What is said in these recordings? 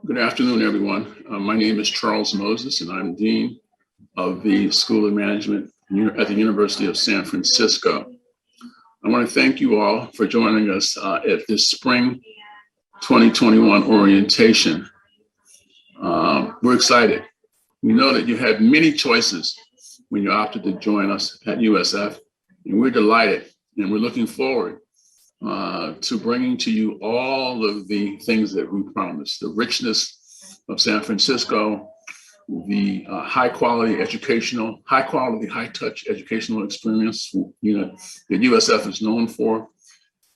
Good afternoon, everyone. My name is Charles Moses, and I'm Dean of the School of Management at the University of San Francisco. I want to thank you all for joining us at this spring 2021 orientation. We're excited. We know that you had many choices when you opted to join us at USF, and we're delighted, and we're looking forward to bringing to you all of the things that we promised, the richness of San Francisco, the high quality, high touch educational experience that USF is known for.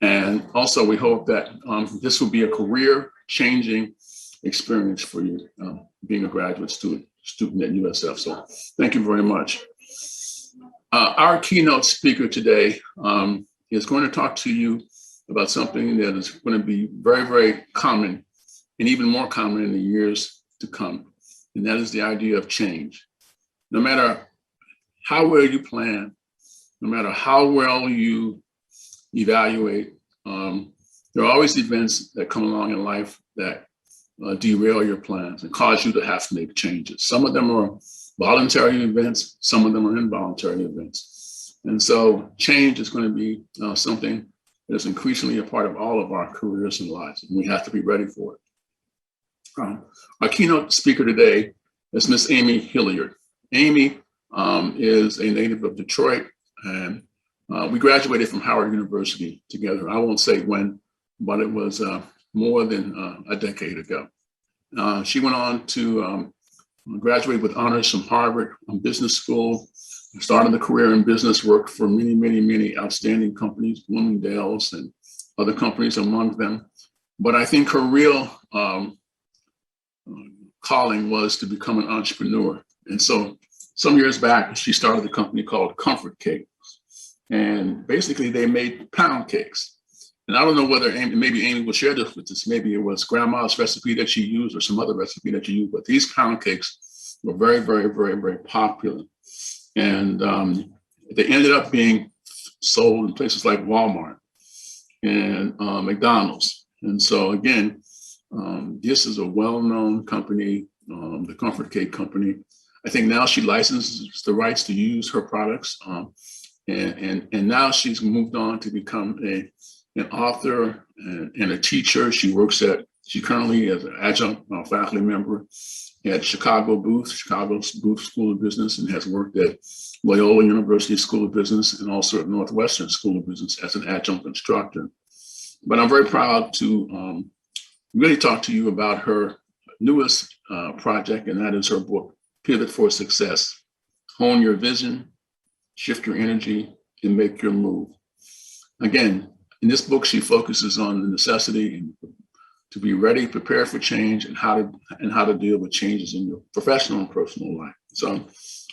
And also we hope that this will be a career changing experience for you being a graduate student at USF. So thank you very much. Our keynote speaker today is going to talk to you about something that is going to be very, very common and even more common in the years to come. And that is the idea of change. No matter how well you plan, no matter how well you evaluate, there are always events that come along in life that derail your plans and cause you to have to make changes. Some of them are voluntary events, some of them are involuntary events. And so change is going to be something that is increasingly a part of all of our careers and lives, and we have to be ready for it. Our keynote speaker today is Miss Amy Hilliard. Amy is a native of Detroit, and we graduated from Howard University together. I won't say when, but it was more than a decade ago. She went on to graduate with honors from Harvard Business School, started a career in business, worked for many, many, many outstanding companies, Bloomingdale's and other companies among them. But I think her real calling was to become an entrepreneur. And so some years back, she started a company called Comfort Cake. And basically they made pound cakes. And I don't know whether maybe Amy will share this with us. Maybe it was grandma's recipe that she used or some other recipe that she used, but these pound cakes were very, very, very, very popular. And they ended up being sold in places like Walmart and McDonald's. And so again, this is a well-known company, the Comfort Cake Company. I think now she licenses the rights to use her products. And now she's moved on to become an author and a teacher. She currently is an adjunct faculty member at Chicago's Booth School of Business, and has worked at Loyola University School of Business and also at Northwestern School of Business as an adjunct instructor. But I'm very proud to really talk to you about her newest project, and that is her book, Pivot for Success: Hone Your Vision, Shift Your Energy, and Make Your Move. Again, in this book, she focuses on the necessity to be ready, prepared for change, and how to deal with changes in your professional and personal life. So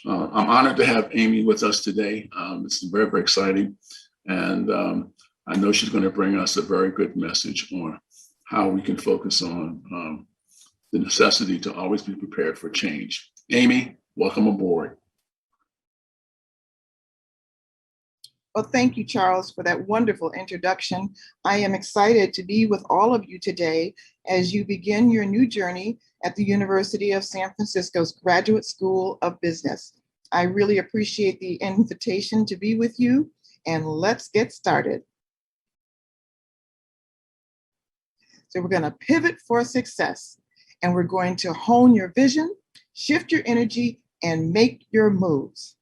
I'm honored to have Amy with us today. It's very, very exciting. And I know she's going to bring us a very good message on how we can focus on the necessity to always be prepared for change. Amy, welcome aboard. Well, thank you, Charles, for that wonderful introduction. I am excited to be with all of you today as you begin your new journey at the University of San Francisco's Graduate School of Business. I really appreciate the invitation to be with you, and let's get started. So we're going to pivot for success, and we're going to hone your vision, shift your energy, and make your moves.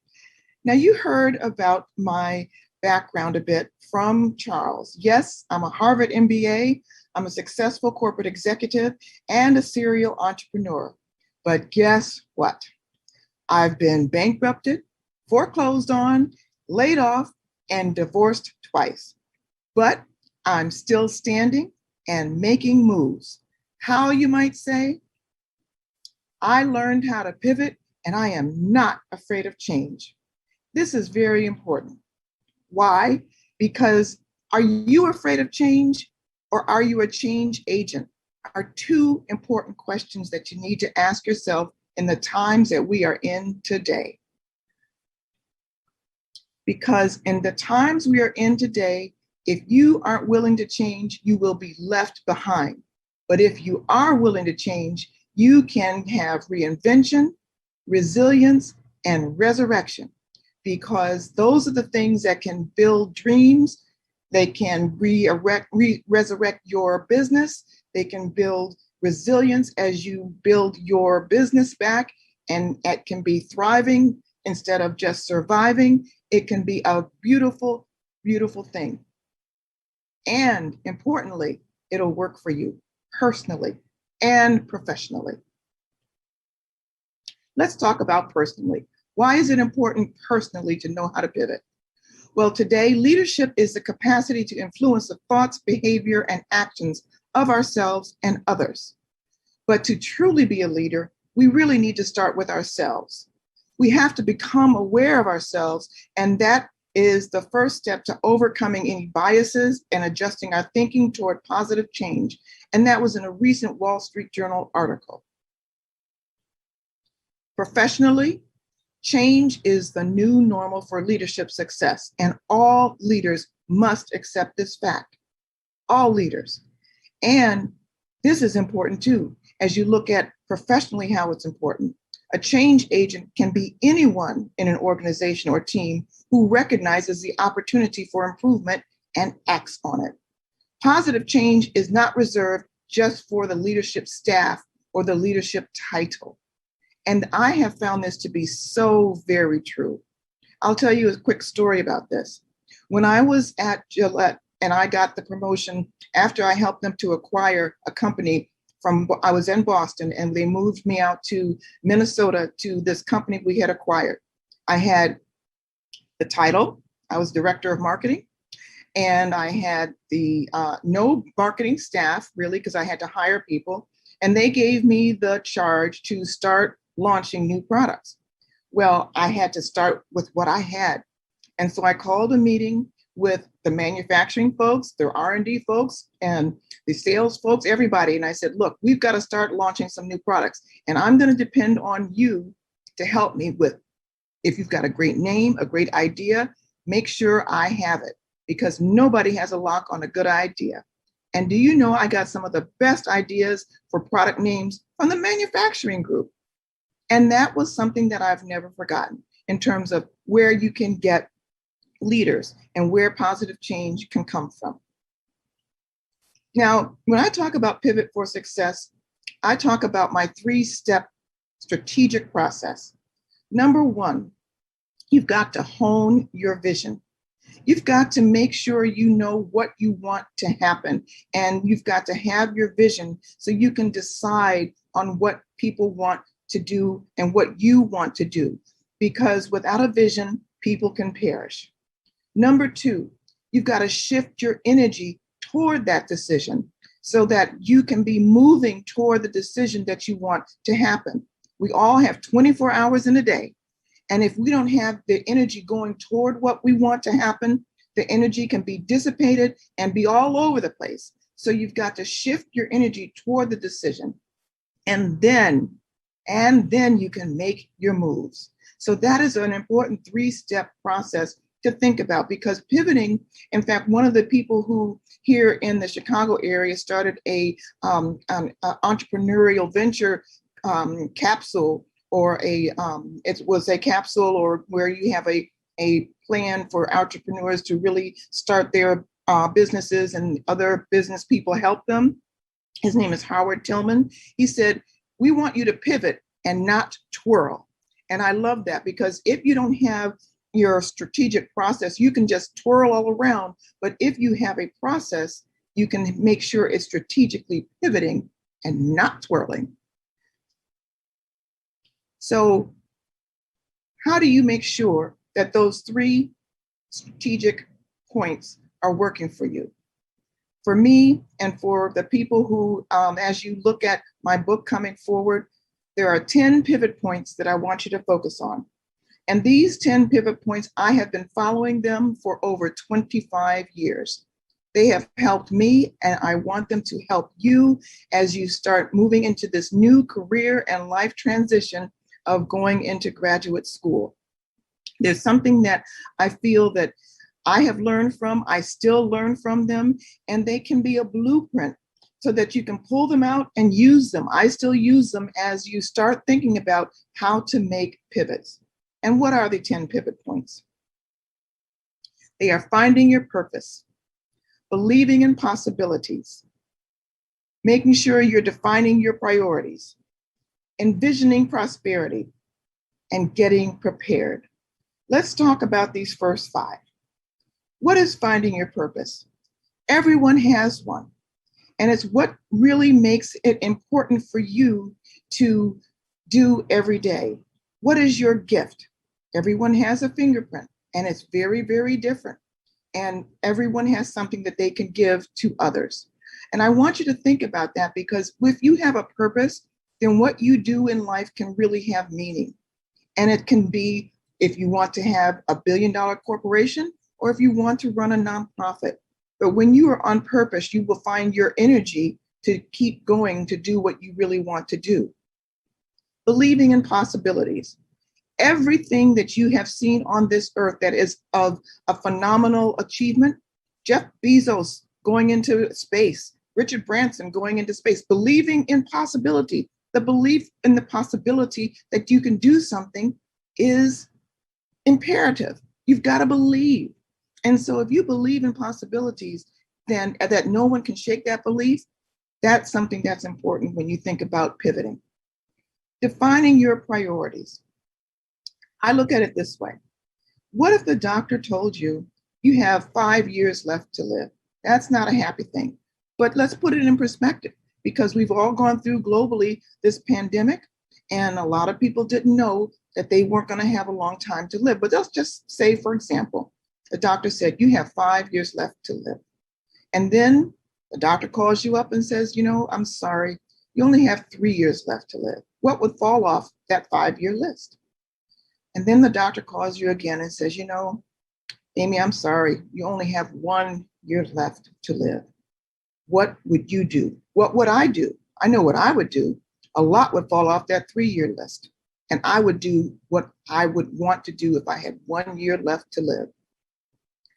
Now, you heard about my background a bit from Charles. Yes, I'm a Harvard MBA. I'm a successful corporate executive and a serial entrepreneur. But guess what? I've been bankrupted, foreclosed on, laid off, and divorced twice. But I'm still standing and making moves. How, you might say? I learned how to pivot, and I am not afraid of change. This is very important. Why? Because are you afraid of change, or are you a change agent? Are two important questions that you need to ask yourself in the times that we are in today. Because in the times we are in today, if you aren't willing to change, you will be left behind. But if you are willing to change, you can have reinvention, resilience, and resurrection, because those are the things that can build dreams. They can resurrect your business. They can build resilience as you build your business back, and it can be thriving instead of just surviving. It can be a beautiful, beautiful thing. And importantly, it'll work for you personally and professionally. Let's talk about personally. Why is it important personally to know how to pivot? Well, today, leadership is the capacity to influence the thoughts, behavior, and actions of ourselves and others. But to truly be a leader, we really need to start with ourselves. We have to become aware of ourselves, and that is the first step to overcoming any biases and adjusting our thinking toward positive change. And that was in a recent Wall Street Journal article. Professionally, change is the new normal for leadership success, and all leaders must accept this fact. All leaders. And this is important too, as you look at professionally how it's important. A change agent can be anyone in an organization or team who recognizes the opportunity for improvement and acts on it. Positive change is not reserved just for the leadership staff or the leadership title. And I have found this to be so very true. I'll tell you a quick story about this. When I was at Gillette and I got the promotion after I helped them to acquire a company I was in Boston, and they moved me out to Minnesota to this company we had acquired. I had the title, I was director of marketing, and I had the no marketing staff really, because I had to hire people, and they gave me the charge to start launching new products. Well, I had to start with what I had. And so I called a meeting with the manufacturing folks, the R&D folks, and the sales folks, everybody. And I said, look, we've got to start launching some new products. And I'm going to depend on you to help me with, if you've got a great name, a great idea, make sure I have it, because nobody has a lock on a good idea. And do you know, I got some of the best ideas for product names from the manufacturing group. And that was something that I've never forgotten in terms of where you can get leaders and where positive change can come from. Now, when I talk about Pivot for Success, I talk about my 3-step strategic process. Number 1, you've got to hone your vision. You've got to make sure you know what you want to happen, and you've got to have your vision so you can decide on what people want to do and what you want to do, because without a vision, people can perish. Number 2, you've got to shift your energy toward that decision so that you can be moving toward the decision that you want to happen. We all have 24 hours in a day. And if we don't have the energy going toward what we want to happen, the energy can be dissipated and be all over the place. So you've got to shift your energy toward the decision. And then you can make your moves. So that is an important 3-step process to think about, because pivoting, in fact, one of the people who here in the Chicago area started an entrepreneurial venture capsule, or it was a capsule or where you have a plan for entrepreneurs to really start their businesses and other business people help them. His name is Howard Tillman. He said, we want you to pivot and not twirl. And I love that, because if you don't have your strategic process, you can just twirl all around. But if you have a process, you can make sure it's strategically pivoting and not twirling. So how do you make sure that those 3 strategic points are working for you? For me, and for the people who, as you look at my book coming forward, there are 10 pivot points that I want you to focus on. And these 10 pivot points, I have been following them for over 25 years. They have helped me, and I want them to help you as you start moving into this new career and life transition of going into graduate school. There's something that I feel that I have learned from, I still learn from them, and they can be a blueprint so that you can pull them out and use them. I still use them as you start thinking about how to make pivots. And what are the 10 pivot points? They are finding your purpose, believing in possibilities, making sure you're defining your priorities, envisioning prosperity, and getting prepared. Let's talk about these first 5. What is finding your purpose? Everyone has one. And it's what really makes it important for you to do every day. What is your gift? Everyone has a fingerprint, and it's very, very different. And everyone has something that they can give to others. And I want you to think about that, because if you have a purpose, then what you do in life can really have meaning. And it can be if you want to have a $1 billion corporation or if you want to run a nonprofit. But when you are on purpose, you will find your energy to keep going to do what you really want to do. Believing in possibilities. Everything that you have seen on this earth that is of a phenomenal achievement, Jeff Bezos going into space, Richard Branson going into space, believing in possibility. The belief in the possibility that you can do something is imperative. You've got to believe. And so if you believe in possibilities, then that no one can shake that belief, that's something that's important when you think about pivoting. Defining your priorities. I look at it this way. What if the doctor told you you have 5 years left to live? That's not a happy thing. But let's put it in perspective, because we've all gone through globally this pandemic, and a lot of people didn't know that they weren't going to have a long time to live. But let's just say, for example, the doctor said, you have 5 years left to live. And then the doctor calls you up and says, I'm sorry, you only have 3 years left to live. What would fall off that 5-year list? And then the doctor calls you again and says, Amy, I'm sorry, you only have 1 year left to live. What would you do? What would I do? I know what I would do. A lot would fall off that 3-year list. And I would do what I would want to do if I had 1 year left to live.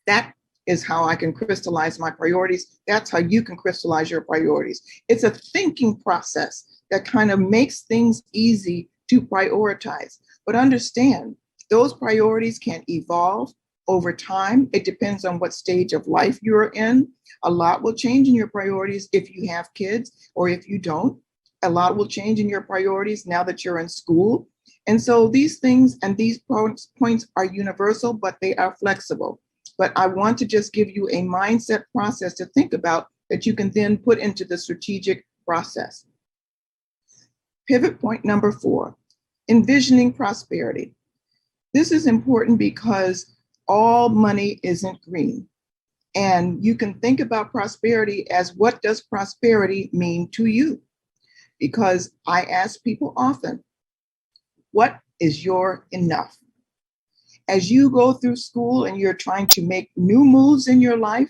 That is how I can crystallize my priorities. That's how you can crystallize your priorities. It's a thinking process that kind of makes things easy to prioritize. But understand, those priorities can evolve over time. It depends on what stage of life you're in. A lot will change in your priorities if you have kids or if you don't. A lot will change in your priorities now that you're in school. And so these things and these points are universal, but they are flexible. But I want to just give you a mindset process to think about that you can then put into the strategic process. Pivot point number 4, envisioning prosperity. This is important because all money isn't green. And you can think about prosperity as, what does prosperity mean to you? Because I ask people often, what is your enough? As you go through school and you're trying to make new moves in your life,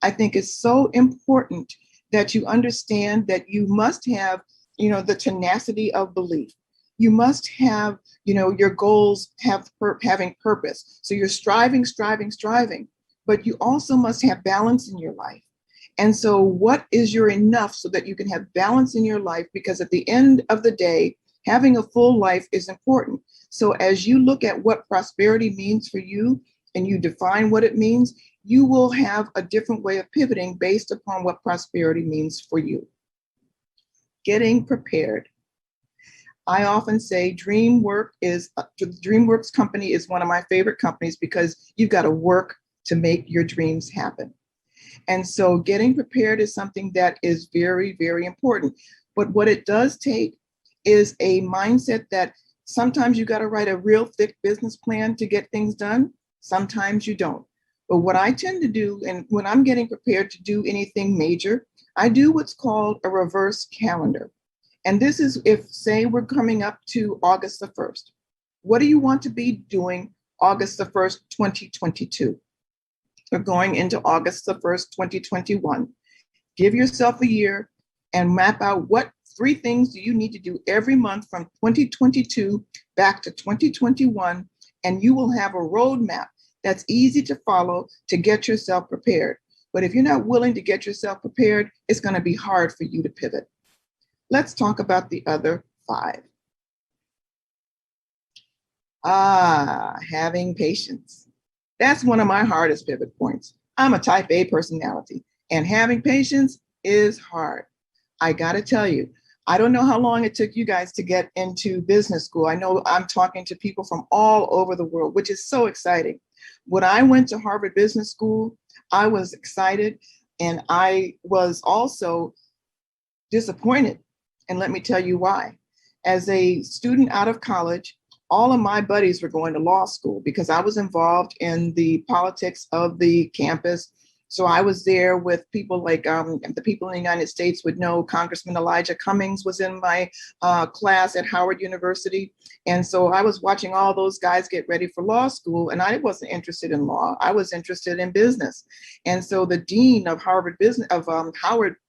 I think it's so important that you understand that you must have, the tenacity of belief. You must have, your goals having purpose. So you're striving, but you also must have balance in your life. And so what is your enough so that you can have balance in your life? Because at the end of the day, having a full life is important. So as you look at what prosperity means for you and you define what it means, you will have a different way of pivoting based upon what prosperity means for you. Getting prepared. I often say DreamWorks company is one of my favorite companies because you've got to work to make your dreams happen. And so getting prepared is something that is very, very important. But what it does take is a mindset that sometimes you got to write a real thick business plan to get things done. Sometimes you don't. But what I tend to do, and when I'm getting prepared to do anything major, I do what's called a reverse calendar. And this is if, say, we're coming up to August the 1st. What do you want to be doing August the 1st, 2022? We're going into August the 1st, 2021. Give yourself a year and map out what 3 things do you need to do every month from 2022 back to 2021, and you will have a roadmap that's easy to follow to get yourself prepared. But if you're not willing to get yourself prepared, it's going to be hard for you to pivot. Let's talk about the other 5. Having patience. That's one of my hardest pivot points. I'm a type A personality, and having patience is hard. I got to tell you, I don't know how long it took you guys to get into business school. I know I'm talking to people from all over the world, which is so exciting. When I went to Harvard Business School, I was excited, and I was also disappointed. And let me tell you why. As a student out of college, all of my buddies were going to law school because I was involved in the politics of the campus. So I was there with people like the people in the United States would know Congressman Elijah Cummings was in my class at Howard University. And so I was watching all those guys get ready for law school, and I wasn't interested in law. I was interested in business. And so the dean of Howard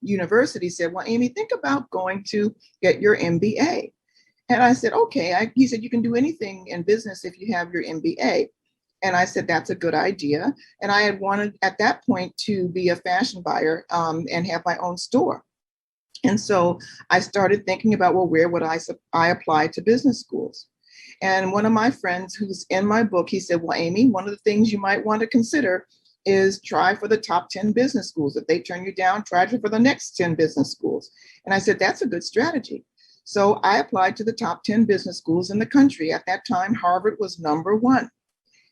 University said, well, Amy, think about going to get your MBA. And I said, okay. He said, you can do anything in business if you have your MBA. And I said, that's a good idea. And I had wanted at that point to be a fashion buyer and have my own store. And so I started thinking about, well, where would I apply to business schools? And one of my friends who's in my book, he said, well, Amy, one of the things you might want to consider is try for the top 10 business schools. If they turn you down, try for the next 10 business schools. And I said, that's a good strategy. So I applied to the top 10 business schools in the country. At that time, Harvard was number 1.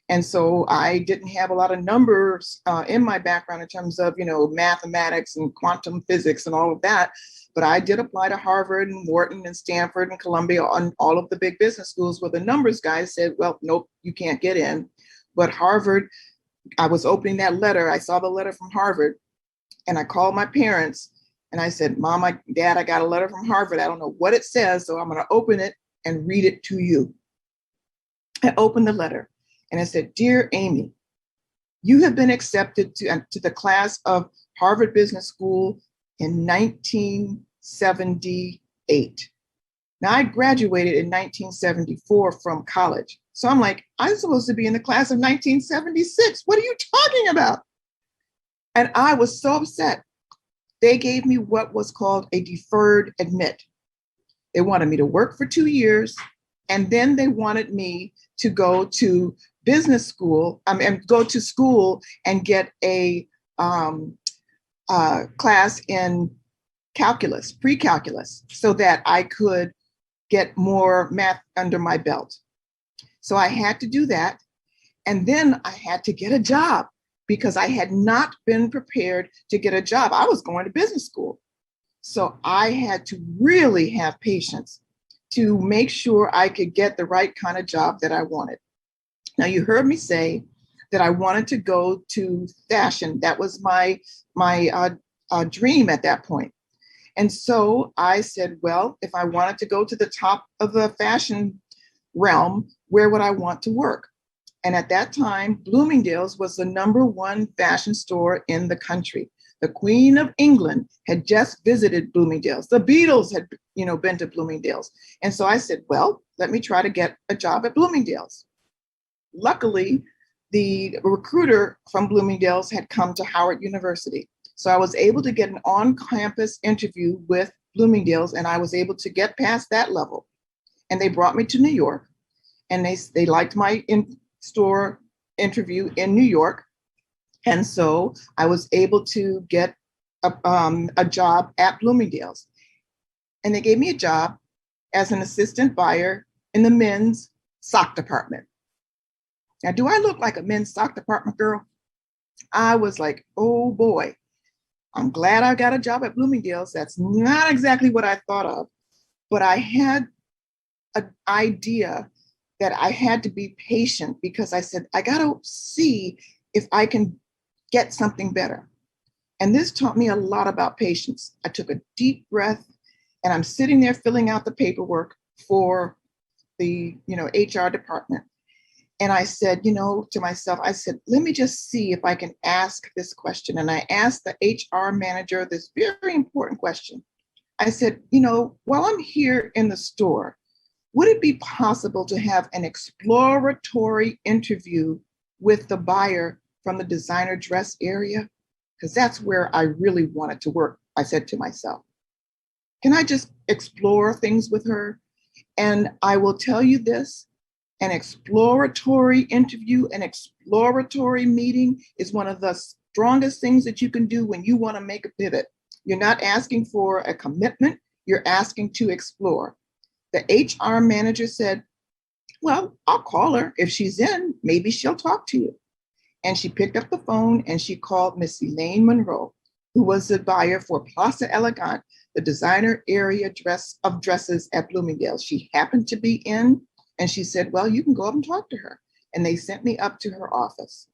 And so I didn't have a lot of numbers in my background in terms of, mathematics and quantum physics and all of that. But I did apply to Harvard and Wharton and Stanford and Columbia on all of the big business schools where the numbers guys said, well, nope, you can't get in. But Harvard, I was opening that letter. I saw the letter from Harvard and I called my parents. And I said, Mom, Dad, I got a letter from Harvard. I don't know what it says, so I'm going to open it and read it to you. I opened the letter and I said, Dear Amy, you have been accepted to the class of Harvard Business School in 1978. Now, I graduated in 1974 from college. So I'm like, I'm supposed to be in the class of 1976. What are you talking about? And I was so upset. They gave me what was called a deferred admit. They wanted me to work for 2 years, and then they wanted me to go to business school, and go to school and get a class in calculus, pre-calculus, so that I could get more math under my belt. So I had to do that. And then I had to get a job, because I had not been prepared to get a job. I was going to business school. So I had to really have patience to make sure I could get the right kind of job that I wanted. Now, you heard me say that I wanted to go to fashion. That was my dream at that point. And so I said, well, if I wanted to go to the top of the fashion realm, where would I want to work? And at that time, Bloomingdale's was the number 1 fashion store in the country. The Queen of England had just visited Bloomingdale's. The Beatles had, been to Bloomingdale's. And so I said, well, let me try to get a job at Bloomingdale's. Luckily, the recruiter from Bloomingdale's had come to Howard University. So I was able to get an on-campus interview with Bloomingdale's, and I was able to get past that level. And they brought me to New York, and they liked my store interview in New York. And so I was able to get a job at Bloomingdale's. And they gave me a job as an assistant buyer in the men's sock department. Now, do I look like a men's sock department girl? I was like, oh boy, I'm glad I got a job at Bloomingdale's. That's not exactly what I thought of, but I had an idea that I had to be patient, because I said, I got to see if I can get something better. And this taught me a lot about patience. I took a deep breath, and I'm sitting there filling out the paperwork for the HR department. And I said, to myself, I said, let me just see if I can ask this question. And I asked the HR manager this very important question. I said, while I'm here in the store, would it be possible to have an exploratory interview with the buyer from the designer dress area? because that's where I really wanted to work. I said to myself, can I just explore things with her? And I will tell you this, an exploratory interview, an exploratory meeting is one of the strongest things that you can do when you want to make a pivot. You're not asking for a commitment, you're asking to explore. The HR manager said, well, I'll call her. If she's in, maybe she'll talk to you. And she picked up the phone and she called Miss Elaine Monroe, who was the buyer for Plaza Elegant, the designer area of dresses at Bloomingdale's. She happened to be in, and she said, well, you can go up and talk to her. And they sent me up to her office.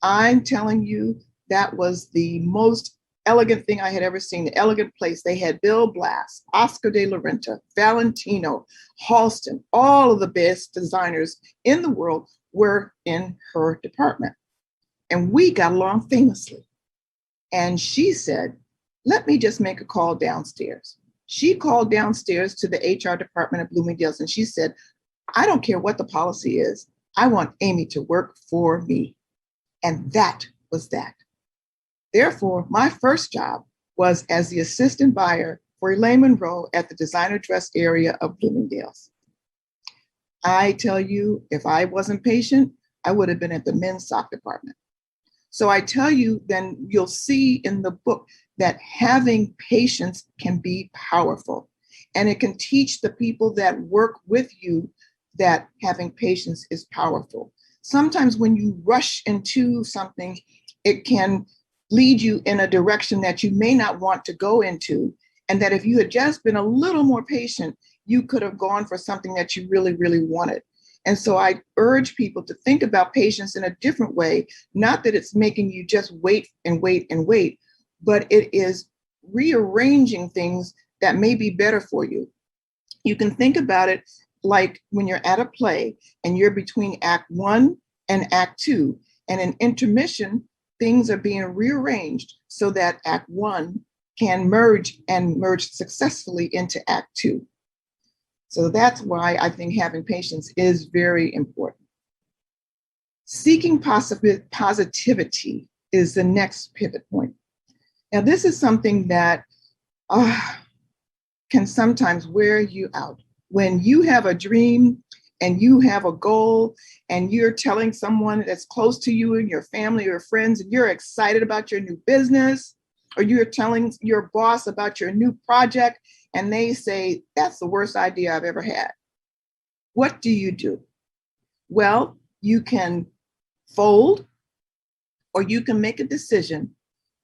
I'm telling you, that was the most elegant thing I had ever seen, the elegant place. They had Bill Blass, Oscar de la Renta, Valentino, Halston, all of the best designers in the world were in her department. And we got along famously. And she said, let me just make a call downstairs. She called downstairs to the HR department at Bloomingdale's and she said, I don't care what the policy is. I want Amy to work for me. And that was that. Therefore, my first job was as the assistant buyer for Elaine Monroe at the designer dress area of Bloomingdale's. I tell you, if I wasn't patient, I would have been at the men's sock department. So I tell you, then you'll see in the book that having patience can be powerful. And it can teach the people that work with you that having patience is powerful. Sometimes when you rush into something, it can lead you in a direction that you may not want to go into. And that if you had just been a little more patient, you could have gone for something that you really, really wanted. And so I urge people to think about patience in a different way, not that it's making you just wait and wait and wait, but it is rearranging things that may be better for you. You can think about it like when you're at a play and you're between Act 1 and Act 2, and in intermission, things are being rearranged so that Act 1 can merge successfully into Act 2. So that's why I think having patience is very important. Seeking positivity is the next pivot point. Now, this is something that can sometimes wear you out. When you have a dream and you have a goal and you're telling someone that's close to you and your family or friends, and you're excited about your new business, or you're telling your boss about your new project, and they say, that's the worst idea I've ever had. What do? Well, you can fold, or you can make a decision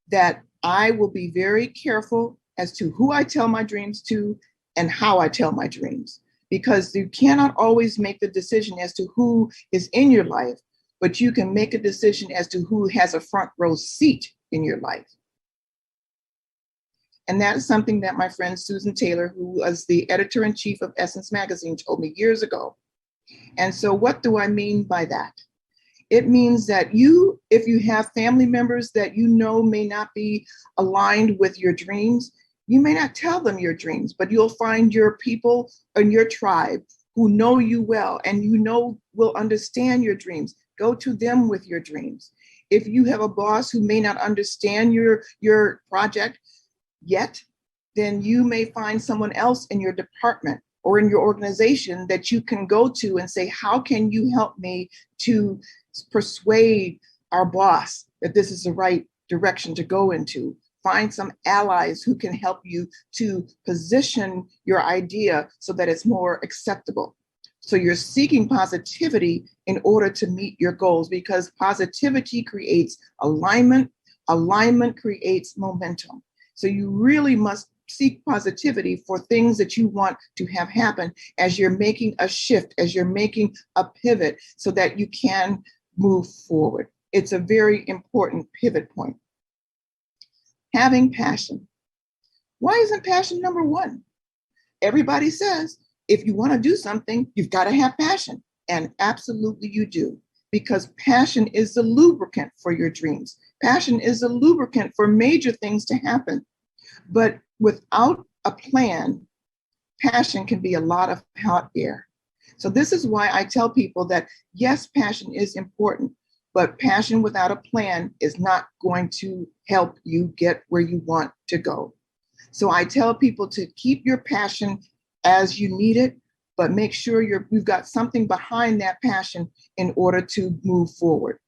that I will be very careful as to who I tell my dreams to and how I tell my dreams. Because you cannot always make the decision as to who is in your life, but you can make a decision as to who has a front row seat in your life. And that is something that my friend Susan Taylor, who was the editor-in-chief of Essence Magazine, told me years ago. And so what do I mean by that? It means that if you have family members that you know may not be aligned with your dreams, you may not tell them your dreams, but you'll find your people and your tribe who know you well and will understand your dreams. Go to them with your dreams. If you have a boss who may not understand your project yet, then you may find someone else in your department or in your organization that you can go to and say, how can you help me to persuade our boss that this is the right direction to go into? Find some allies who can help you to position your idea so that it's more acceptable. So you're seeking positivity in order to meet your goals, because positivity creates alignment. Alignment creates momentum. So you really must seek positivity for things that you want to have happen as you're making a shift, as you're making a pivot so that you can move forward. It's a very important pivot point. Having passion. Why isn't passion number one? Everybody says, if you want to do something, you've got to have passion. And absolutely you do, because passion is the lubricant for your dreams. Passion is the lubricant for major things to happen. But without a plan, passion can be a lot of hot air. So this is why I tell people that, yes, passion is important, but passion without a plan is not going to help you get where you want to go. So I tell people to keep your passion as you need it, but make sure you've got something behind that passion in order to move forward.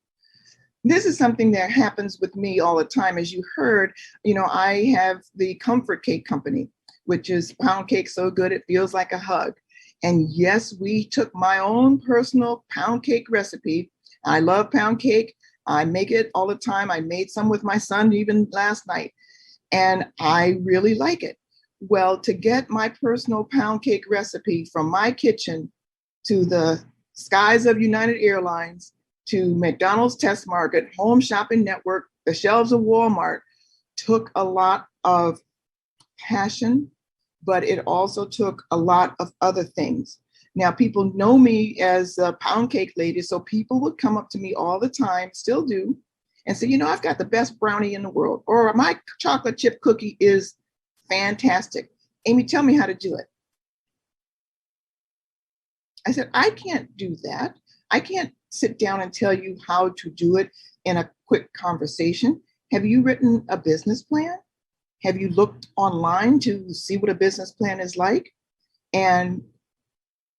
This is something that happens with me all the time. As you heard, I have the Comfort Cake Company, which is pound cake so good it feels like a hug. And yes, we took my own personal pound cake recipe. I love pound cake. I make it all the time. I made some with my son even last night, and I really like it. Well, to get my personal pound cake recipe from my kitchen to the skies of United Airlines, to McDonald's Test Market, Home Shopping Network, the shelves of Walmart, took a lot of passion, but it also took a lot of other things. Now, people know me as a pound cake lady, so people would come up to me all the time, still do, and say, I've got the best brownie in the world, or my chocolate chip cookie is fantastic. Amy, tell me how to do it. I said, I can't do that. I can't sit down and tell you how to do it in a quick conversation. Have you written a business plan? Have you looked online to see what a business plan is like? And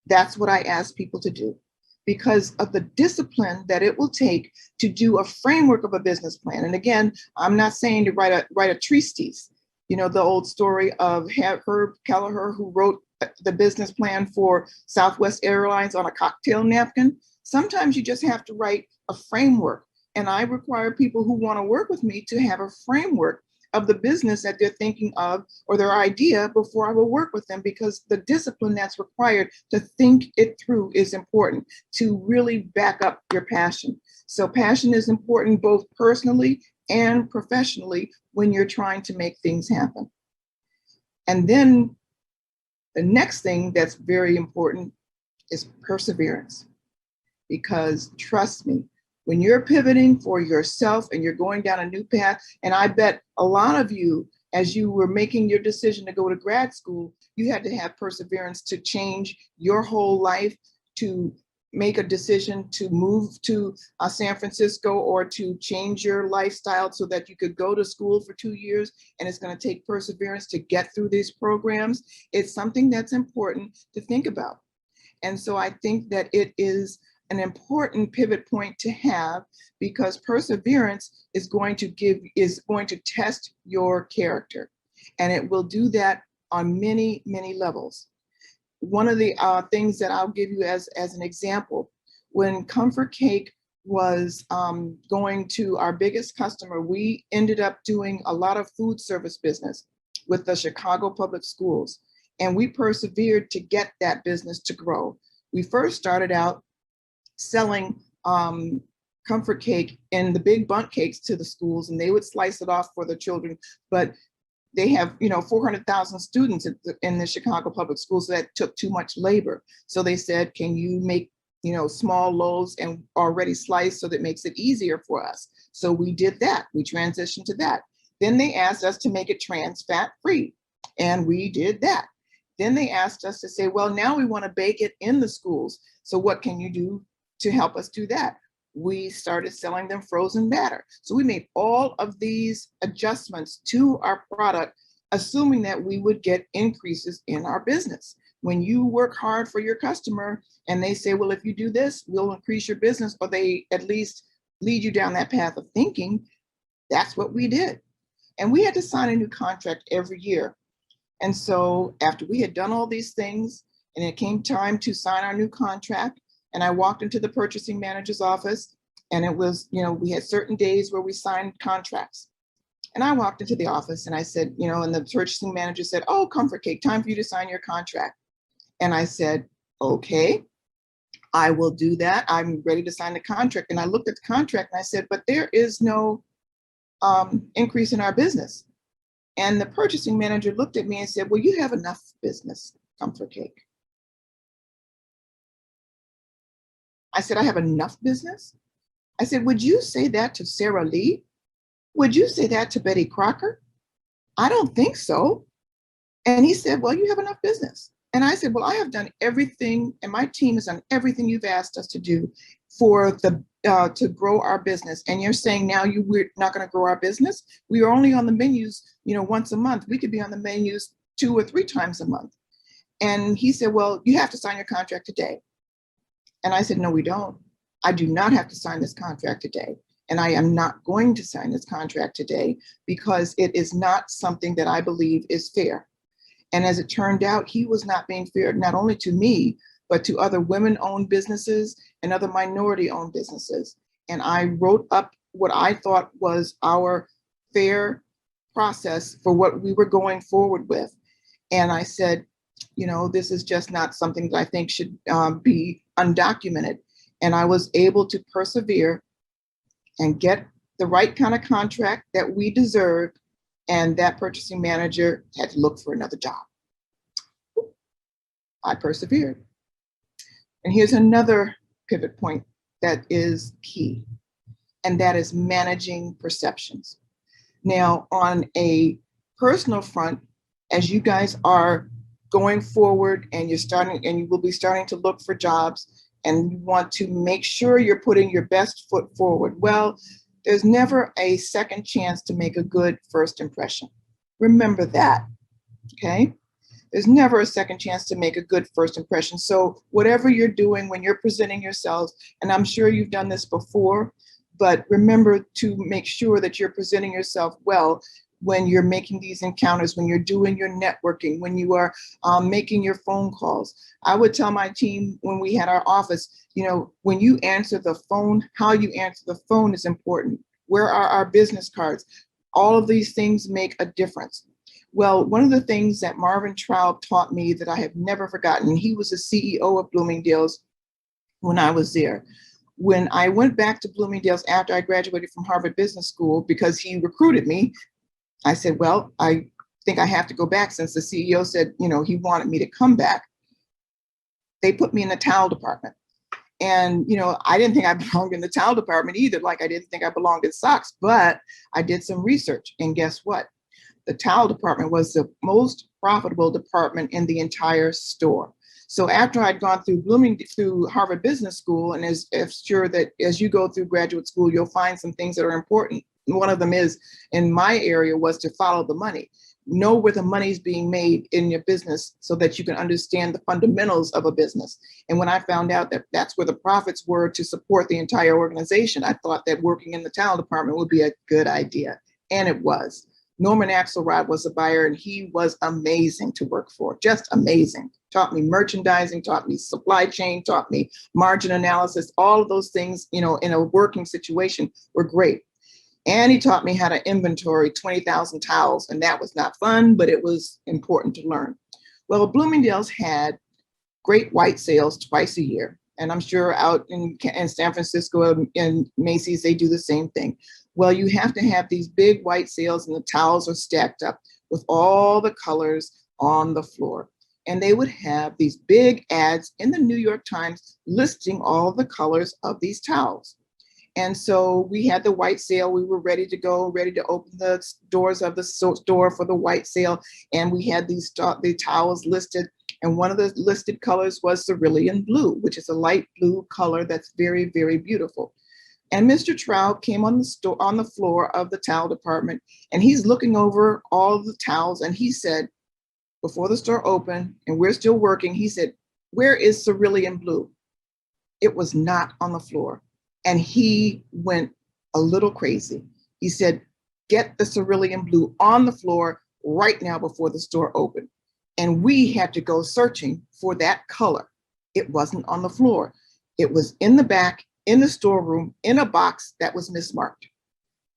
that's what I ask people to do, because of the discipline that it will take to do a framework of a business plan. And again, I'm not saying to write a treatise. The old story of Herb Kelleher, who wrote the business plan for Southwest Airlines on a cocktail napkin. Sometimes you just have to write a framework. And I require people who want to work with me to have a framework of the business that they're thinking of or their idea before I will work with them, because the discipline that's required to think it through is important to really back up your passion. So passion is important both personally and professionally when you're trying to make things happen. And then the next thing that's very important is perseverance, because trust me, when you're pivoting for yourself and you're going down a new path, and I bet a lot of you, as you were making your decision to go to grad school, you had to have perseverance to change your whole life, to make a decision to move to San Francisco or to change your lifestyle so that you could go to school for 2 years. And it's going to take perseverance to get through these programs. It's something that's important to think about. And so I think that it is an important pivot point to have, because perseverance is going to test your character, and it will do that on many, many levels. One of the things that I'll give you as an example, when Comfort Cake was going to our biggest customer, we ended up doing a lot of food service business with the Chicago Public Schools, and we persevered to get that business to grow. We first started out selling Comfort Cake in the big bundt cakes to the schools, and they would slice it off for the children. But they have 400,000 students in the Chicago Public Schools, so that took too much labor. So they said, can you make small loaves and already sliced so that makes it easier for us? So we did that. We transitioned to that. Then they asked us to make it trans fat free, and we did that. Then they asked us to say, well, now we want to bake it in the schools. So what can you do to help us do that? We started selling them frozen batter. So we made all of these adjustments to our product, assuming that we would get increases in our business. When you work hard for your customer and they say, well, if you do this, we'll increase your business, or they at least lead you down that path of thinking, that's what we did. And we had to sign a new contract every year. And so after we had done all these things and it came time to sign our new contract, and I walked into the purchasing manager's office, and it was, we had certain days where we signed contracts. And I walked into the office and I said, and the purchasing manager said, oh, Comfort Cake, time for you to sign your contract. And I said, okay, I will do that. I'm ready to sign the contract. And I looked at the contract and I said, but there is no increase in our business. And the purchasing manager looked at me and said, well, you have enough business, Comfort Cake. I said, I have enough business? I said, would you say that to Sarah Lee? Would you say that to Betty Crocker? I don't think so. And he said, well, you have enough business. And I said, well, I have done everything, and my team has done everything you've asked us to do for the to grow our business. And you're saying now we're not going to grow our business. We are only on the menus, once a month. We could be on the menus 2 or 3 times a month. And he said, well, you have to sign your contract today. And I said, no, we don't. I do not have to sign this contract today. And I am not going to sign this contract today because it is not something that I believe is fair. And as it turned out, he was not being fair, not only to me, but to other women-owned businesses and other minority-owned businesses. And I wrote up what I thought was our fair process for what we were going forward with. And I said, this is just not something that I think should be undocumented. And I was able to persevere and get the right kind of contract that we deserved. And that purchasing manager had to look for another job. I persevered. And here's another pivot point that is key, and that is managing perceptions. Now, on a personal front, as you guys are going forward and you will be starting to look for jobs and you want to make sure you're putting your best foot forward, well, there's never a second chance to make a good first impression. Remember that, okay? There's never a second chance to make a good first impression. So whatever you're doing when you're presenting yourselves, and I'm sure you've done this before, but remember to make sure that you're presenting yourself well when you're making these encounters, when you're doing your networking, when you are making your phone calls. I would tell my team when we had our office, when you answer the phone, how you answer the phone is important. Where are our business cards? All of these things make a difference. Well, one of the things that Marvin Traub taught me that I have never forgotten, he was the CEO of Bloomingdale's when I was there. When I went back to Bloomingdale's after I graduated from Harvard Business School, because he recruited me, I said, well, I think I have to go back since the CEO said, he wanted me to come back. They put me in the towel department. And, I didn't think I belonged in the towel department either, like I didn't think I belonged in socks, but I did some research. And guess what? The towel department was the most profitable department in the entire store. So after I'd gone through Harvard Business School, and as sure that as you go through graduate school, you'll find some things that are important. One of them is, in my area, was to follow the money. Know where the money's being made in your business so that you can understand the fundamentals of a business. And when I found out that that's where the profits were to support the entire organization, I thought that working in the towel department would be a good idea. And it was. Norman Axelrod was a buyer, and he was amazing to work for, just amazing. Taught me merchandising, taught me supply chain, taught me margin analysis. All of those things, in a working situation were great. And he taught me how to inventory 20,000 towels, and that was not fun, but it was important to learn. Well, Bloomingdale's had great white sales twice a year, and I'm sure out in San Francisco and Macy's, they do the same thing. Well, you have to have these big white sales, and the towels are stacked up with all the colors on the floor. And they would have these big ads in the New York Times listing all the colors of these towels. And so we had the white sale. We were ready to go, ready to open the doors of the store for the white sale. And we had the towels listed. And one of the listed colors was cerulean blue, which is a light blue color that's very, very beautiful. And Mr. Traub came on the floor of the towel department, and he's looking over all of the towels. And he said, before the store opened, and we're still working, he said, "Where is cerulean blue?" It was not on the floor. And he went a little crazy. He said, "Get the cerulean blue on the floor right now before the store opened." And we had to go searching for that color. It wasn't on the floor. It was in the back, in the storeroom, in a box that was mismarked.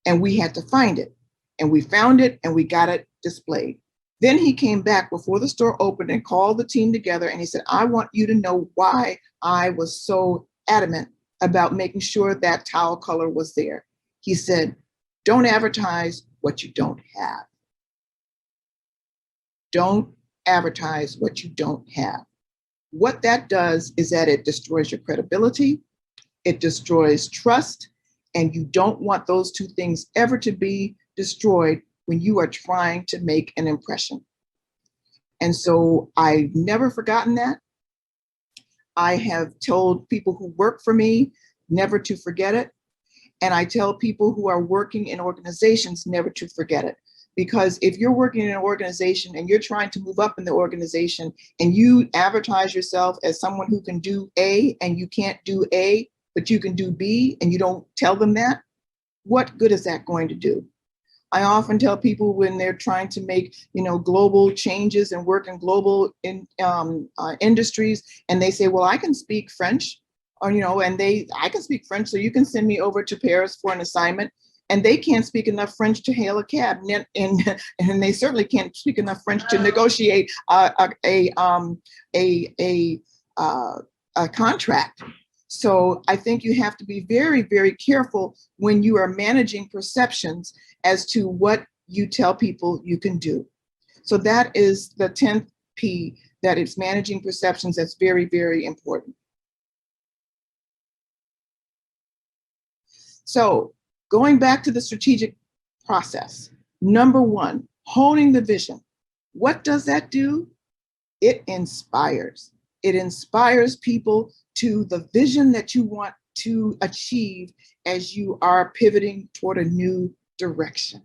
And we had to find it. And we found it, and we got it displayed. Then he came back before the store opened and called the team together. And he said, "I want you to know why I was so adamant about making sure that towel color was there." He said, "Don't advertise what you don't have. Don't advertise what you don't have." What that does is that it destroys your credibility, it destroys trust, and you don't want those two things ever to be destroyed when you are trying to make an impression. And so I've never forgotten that. I have told people who work for me never to forget it. And I tell people who are working in organizations never to forget it. Because if you're working in an organization and you're trying to move up in the organization and you advertise yourself as someone who can do A and you can't do A, but you can do B and you don't tell them that, what good is that going to do? I often tell people when they're trying to make, global changes and work in global industries, and they say, well, I can speak French, or, I can speak French, so you can send me over to Paris for an assignment. And they can't speak enough French to hail a cab, and they certainly can't speak enough French to negotiate a contract. So I think you have to be very, very careful when you are managing perceptions as to what you tell people you can do. So that is the 10th P, that it's managing perceptions. That's very, very important. So going back to the strategic process, number one, honing the vision. What does that do? It inspires. It inspires people to the vision that you want to achieve as you are pivoting toward a new direction.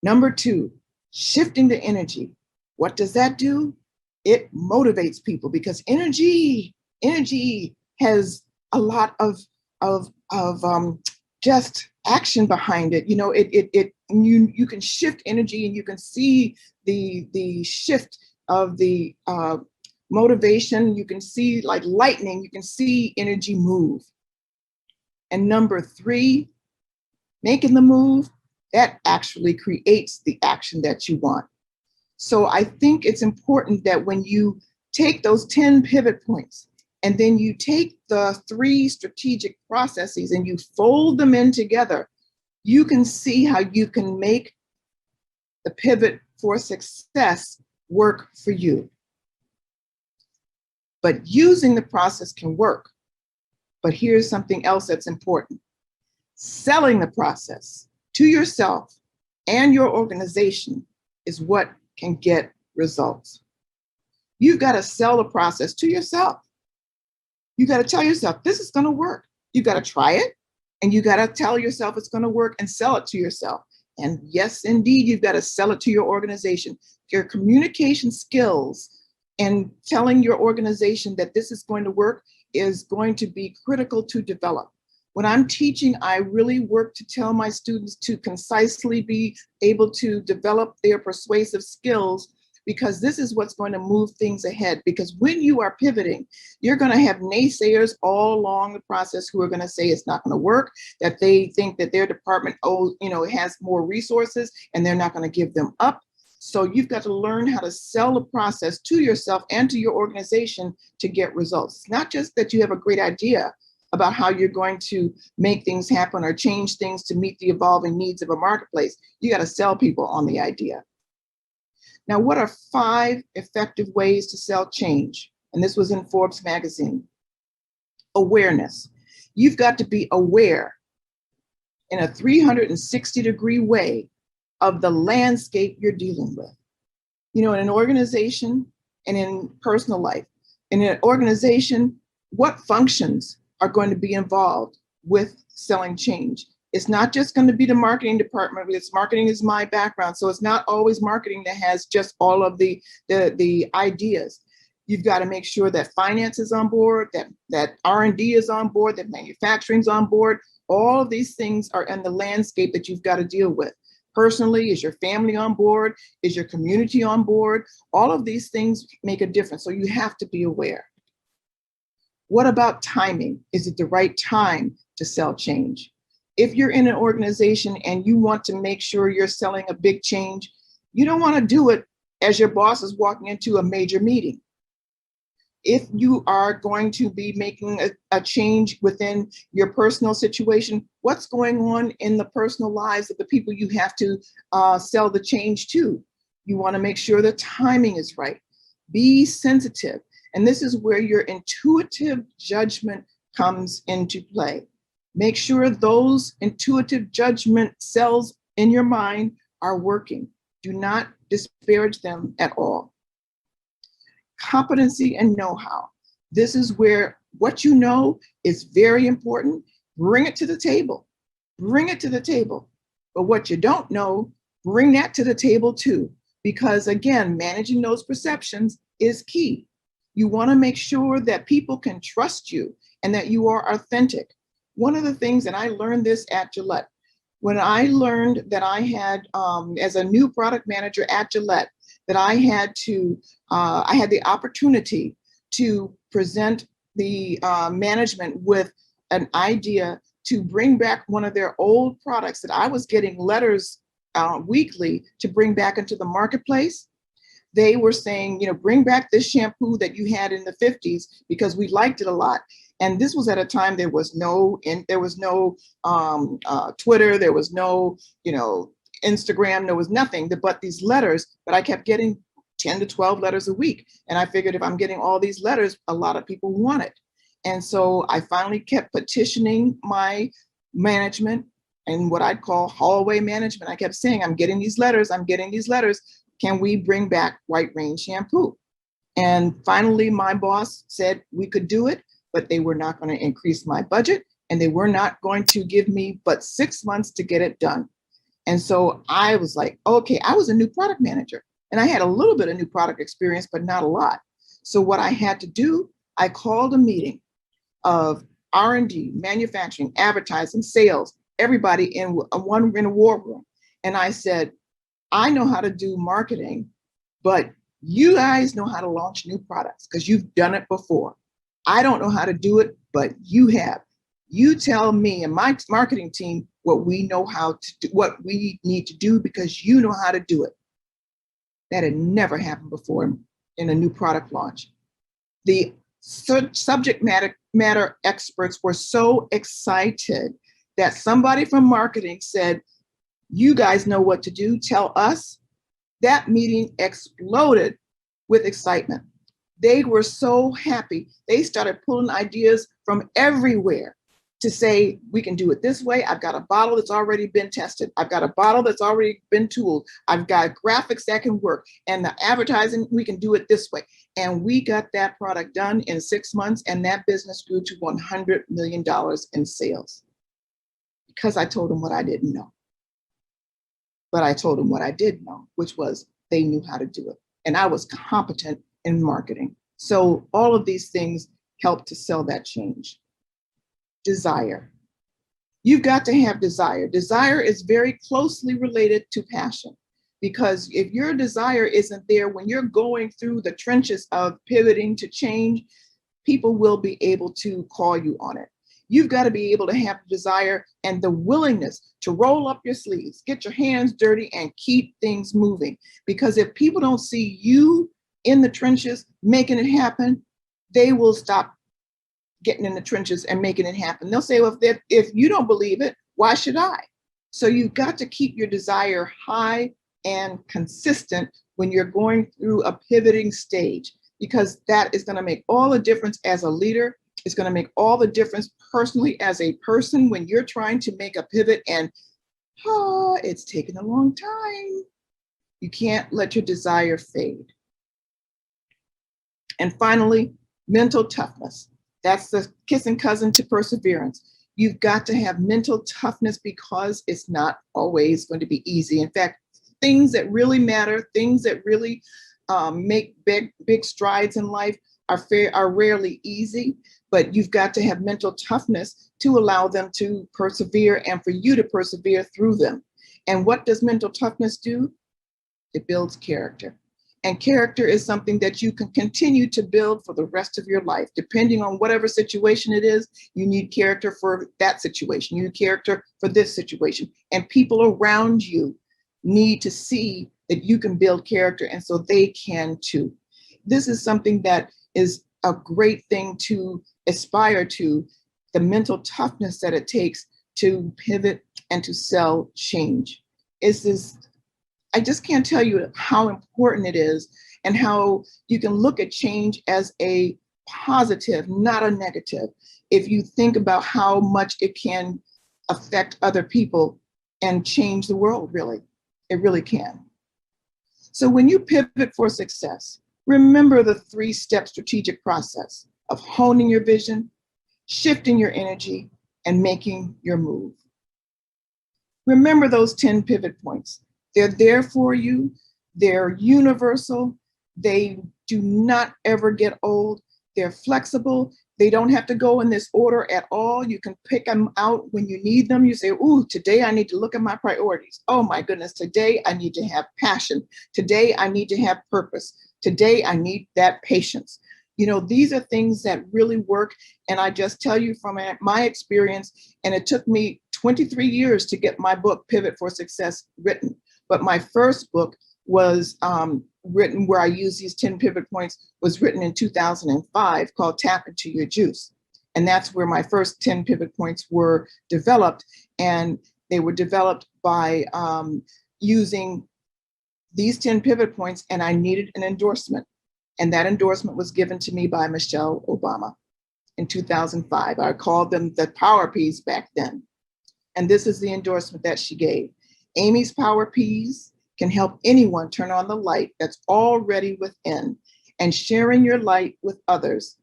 Number two, shifting the energy. What does that do? It motivates people, because energy has a lot of just action behind it. You can shift energy, and you can see the shift of the motivation. You can see, like lightning, you can see energy move. And number three, making the move, that actually creates the action that you want. So I think it's important that when you take those 10 pivot points, and then you take the 3 strategic processes and you fold them in together, you can see how you can make the pivot for success work for you. But using the process can work. But here's something else that's important. Selling the process to yourself and your organization is what can get results. You've got to sell the process to yourself. You got to tell yourself, this is going to work. You got to try it, and you got to tell yourself it's going to work and sell it to yourself. And yes, indeed, you've got to sell it to your organization. Your communication skills and telling your organization that this is going to work is going to be critical to develop. When I'm teaching, I really work to tell my students to concisely be able to develop their persuasive skills, because this is what's going to move things ahead. Because when you are pivoting, you're going to have naysayers all along the process who are going to say it's not going to work, that they think that their department has more resources and they're not going to give them up. So you've got to learn how to sell the process to yourself and to your organization to get results. It's not just that you have a great idea about how you're going to make things happen or change things to meet the evolving needs of a marketplace. You got to sell people on the idea. Now, what are 5 effective ways to sell change? And this was in Forbes magazine. Awareness. You've got to be aware in a 360-degree way of the landscape you're dealing with. In an organization and in personal life. In an organization, what functions are going to be involved with selling change? It's not just going to be the marketing department. It's marketing is my background. So it's not always marketing that has just all of the ideas. You've got to make sure that finance is on board, that R&D is on board, that manufacturing's on board. All of these things are in the landscape that you've got to deal with. Personally, is your family on board? Is your community on board? All of these things make a difference. So you have to be aware. What about timing? Is it the right time to sell change? If you're in an organization and you want to make sure you're selling a big change, you don't want to do it as your boss is walking into a major meeting. If you are going to be making a change within your personal situation, what's going on in the personal lives of the people you have to sell the change to? You want to make sure the timing is right. Be sensitive. And this is where your intuitive judgment comes into play. Make sure those intuitive judgment cells in your mind are working. Do not disparage them at all. Competency and know-how. This is where what you know is very important. Bring it to the table. Bring it to the table. But what you don't know, bring that to the table too. Because again, managing those perceptions is key. You want to make sure that people can trust you and that you are authentic. One of the things, and I learned this at Gillette, when I learned that I had, as a new product manager at Gillette, that I had the opportunity to present the management with an idea to bring back one of their old products that I was getting letters weekly to bring back into the marketplace. They were saying, bring back this shampoo that you had in the 50s because we liked it a lot. And this was at a time there was no Twitter, there was no, Instagram, there was nothing but these letters. But I kept getting 10 to 12 letters a week. And I figured if I'm getting all these letters, a lot of people want it. And so I finally kept petitioning my management and what I'd call hallway management. I kept saying, I'm getting these letters. Can we bring back White Rain shampoo? And finally, my boss said we could do it, but they were not going to increase my budget and they were not going to give me but 6 months to get it done. And so I was like, okay, I was a new product manager and I had a little bit of new product experience, but not a lot. So what I had to do, I called a meeting of R&D, manufacturing, advertising, sales, everybody in a war room. And I said, I know how to do marketing, but you guys know how to launch new products because you've done it before. I don't know how to do it, but you have. You tell me and my marketing team what we know how to do, what we need to do because you know how to do it. That had never happened before in a new product launch. The subject matter experts were so excited that somebody from marketing said, you guys know what to do, tell us. That meeting exploded with excitement. They were so happy. They started pulling ideas from everywhere to say, we can do it this way. I've got a bottle that's already been tested. I've got a bottle that's already been tooled. I've got graphics that can work. And the advertising, we can do it this way. And we got that product done in 6 months, and that business grew to $100 million in sales. Because I told them what I didn't know. But I told them what I did know, which was they knew how to do it. And I was competent in marketing. So all of these things helped to sell that change. Desire. You've got to have desire. Desire is very closely related to passion, because if your desire isn't there when you're going through the trenches of pivoting to change, people will be able to call you on it. You've got to be able to have desire and the willingness to roll up your sleeves, get your hands dirty, and keep things moving. Because if people don't see you in the trenches making it happen, they will stop getting in the trenches and making it happen. They'll say, well, if you don't believe it, why should I? So you've got to keep your desire high and consistent when you're going through a pivoting stage, because that is going to make all the difference as a leader. It's going to make all the difference personally as a person when you're trying to make a pivot and it's taken a long time. You can't let your desire fade. And finally, mental toughness. That's the kissing cousin to perseverance. You've got to have mental toughness because it's not always going to be easy. In fact, things that really matter, things that really make big strides in life are rarely easy, but you've got to have mental toughness to allow them to persevere and for you to persevere through them. And what does mental toughness do? It builds character. And character is something that you can continue to build for the rest of your life. Depending on whatever situation it is, you need character for that situation. You need character for this situation. And people around you need to see that you can build character, and so they can too. This is something that is a great thing to aspire to, the mental toughness that it takes to pivot and to sell change. I just can't tell you how important it is and how you can look at change as a positive, not a negative. If you think about how much it can affect other people and change the world, really, it really can. So when you pivot for success, remember the 3-step strategic process. of honing your vision, shifting your energy, and making your move. Remember those 10 pivot points. They're there for you. They're universal. They do not ever get old. They're flexible. They don't have to go in this order at all. You can pick them out when you need them. You say, ooh, today I need to look at my priorities. Oh my goodness, today I need to have passion. Today I need to have purpose. Today I need that patience. You know, these are things that really work. And I just tell you from my experience, and it took me 23 years to get my book, Pivot for Success, written. But my first book was written where I use these 10 pivot points was written in 2005 called Tap Into Your Juice. And that's where my first 10 pivot points were developed. And they were developed by using these 10 pivot points, and I needed an endorsement. And that endorsement was given to me by Michelle Obama in 2005. I called them the Power Ps back then. And this is the endorsement that she gave. Amy's Power Ps can help anyone turn on the light that's already within, and sharing your light with others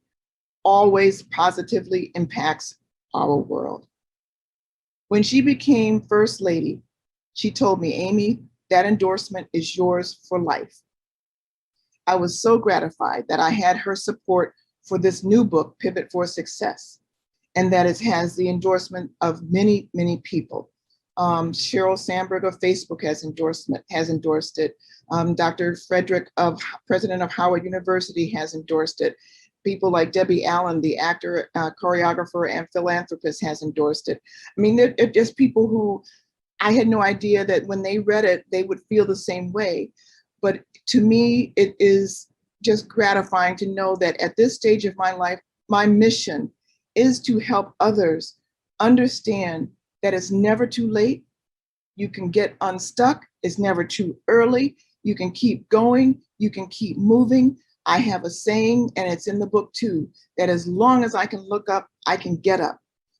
always positively impacts our world. When she became First Lady, she told me, Amy, that endorsement is yours for life. I was so gratified that I had her support for this new book, Pivot for Success, and that it has the endorsement of many, many people. Sheryl Sandberg of Facebook has endorsed it. Dr. Frederick, president of Howard University, has endorsed it. People like Debbie Allen, the actor, choreographer, and philanthropist, has endorsed it. I mean, they're just people who I had no idea that when they read it, they would feel the same way. But to me, it is just gratifying to know that at this stage of my life, my mission is to help others understand that it's never too late. You can get unstuck. It's never too early. You can keep going. You can keep moving. I have a saying, and it's in the book too, that as long as I can look up, I can get up.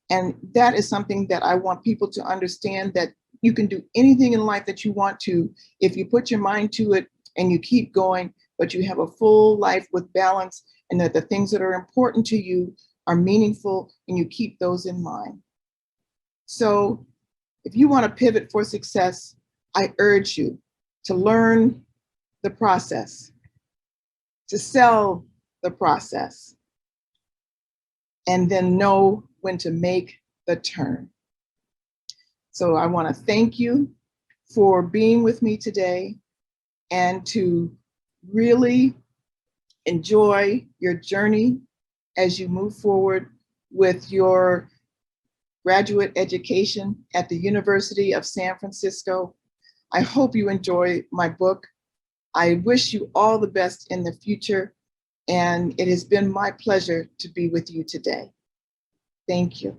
And that is something that I want people to understand, that you can do anything in life that you want to if you put your mind to it and you keep going, but you have a full life with balance, and that the things that are important to you are meaningful and you keep those in mind. So if you want to pivot for success, I urge you to learn the process, to sell the process, and then know when to make the turn. So I want to thank you for being with me today, and to really enjoy your journey as you move forward with your graduate education at the University of San Francisco. I hope you enjoy my book. I wish you all the best in the future, and it has been my pleasure to be with you today. Thank you.